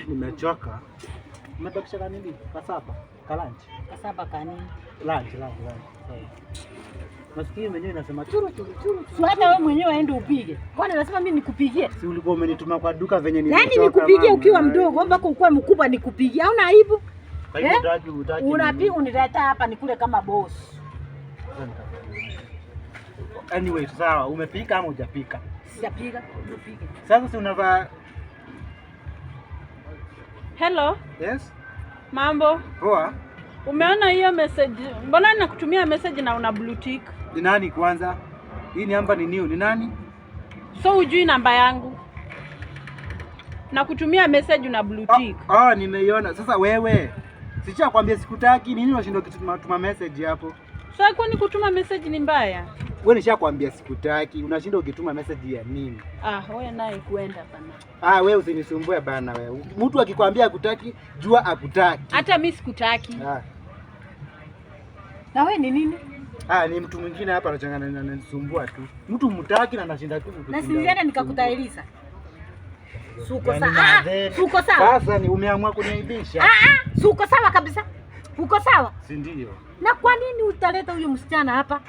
Nimechoka. Umebakisha kanini? Kasaba. Lunch. Kasaba kanini? Lunch. Masikio mwenyewe inasema churu. Si hata wewe mwenyewe aende upige. Kwani unasema mimi nikupigie? Si ulikuwa umenituma kwa duka venye nimechoka. Yaani nikupigie ukiwa mdogo mpaka ukue mkubwa nikupigie. Hauna aibu? Utaki. Unapiga unileta hapa nikule kama boss. Anyway, sawa, umepika ama hujapika? Sijapika, upige. Sasa si unavaa. Hello. Yes. Mambo. Poa. Umeona hiyo message? Mbona ninakutumia message na una blue tick? Ni nani kwanza? Hii namba ni new, ni nani? So hujui namba yangu? Nakutumia message na blue tick. Nimeiona. Sasa wewe, sicha kwambia sikutaki, nini unashindwa kutuma message hapo? Sasa kwani kutuma message ni mbaya? Wewe nishakwambia sikutaki, unashinda ukituma message ya nini? Wewe naye kuenda bana. Wewe usinisumbue bana wewe. Mtu akikwambia hakutaki, jua hakutaki. Hata mimi sikutaki. Na wewe ni nini? Ni mtu mwingine hapa anachangana na ananisumbua tu. Mtu mtaki na anashinda tu kukutia. Na singiana nikakutaeleza. Suko sawa. Suko sawa. Sasa ni umeamua kuniaibisha. Suko sawa kabisa. Uko sawa? Si ndio? Na kwa nini utaleta huyo msichana hapa?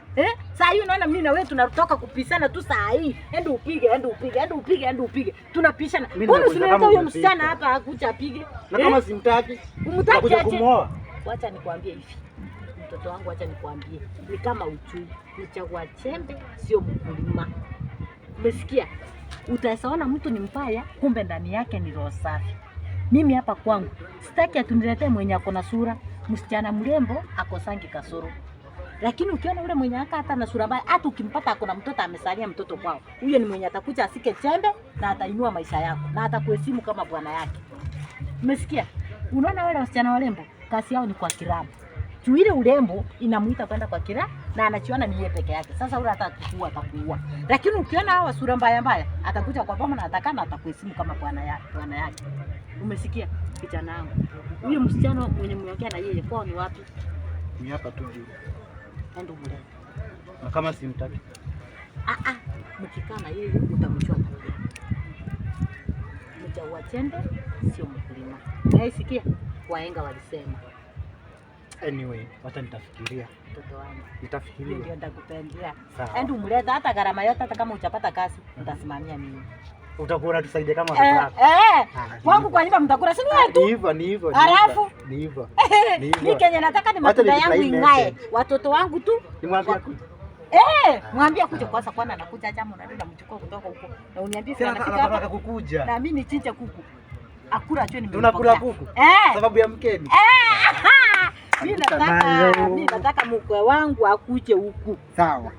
Saa hii unaona mimi na wewe tunatoka kupisana tu saa hii. Ende upige. Tunapishana. Mbona usileta huyo msichana hapa akuja apige? Na kama simtaki, umtaki aje? Kumuoa. Wacha nikwambie hivi. Mtoto wangu acha nikwambie. Ni kama uchui. Ni chagua chembe sio mkulima. Umesikia? Utasaona mtu ni mbaya kumbe ndani yake ni roho safi. Mimi hapa kwangu sitaki atuniletee mwenye ako na sura. Msichana mrembo akosangi kasoro. Lakini ukiona yule mwenye hata na sura mbaya, hata ukimpata ako na mtoto amesalia mtoto kwao, huyo ni mwenye atakuja asike chembe na atainua maisha yako na atakuheshimu kama bwana yake. Umesikia? Unaona wale wasichana warembo, kazi yao ni kwa kirabu. Tu ile urembo inamuita kwenda kwa kira na anachiona ni yeye peke yake. Sasa yule atakuua. Lakini ukiona hawa sura mbaya, atakuja kwa boma na atakana atakuheshimu kama bwana yake. Umesikia? Kijana wangu. Huyo msichana mwenye mmeongea na yeye kwao ni wapi? Ni hapa tu juu. Ndio mule. Na kama simtaki. Mkikaa na yeye utamchua na yeye. Mjaua chembe sio mkulima. Naisikia wahenga walisema. Anyway, wacha nitafikiria. Mtoto wangu. Nitafikiria. Ndio nitakupendia. Sawa. Ndio mleta hata gharama yote hata kama utapata kazi, nitasimamia mimi. Utakuwa unatusaidia kama watoto. Wangu kwa nyumba mtakula si wewe tu. Ni hivyo. Alafu ni hivyo. Mimi Kenya nataka ni matunda yangu ingae. Watoto wangu tu. Nimwambia kuja. Mwambie kuja kwanza kwana anakuja jamu na ndio mchukua kutoka huko. Na uniambie sasa anataka kukuja. Na mimi nichinje kuku. Akula acho ni tunakula kuku. Sababu ya mkeni. Mimi nataka mkwe wangu akuje huku. Sawa.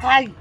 Kai.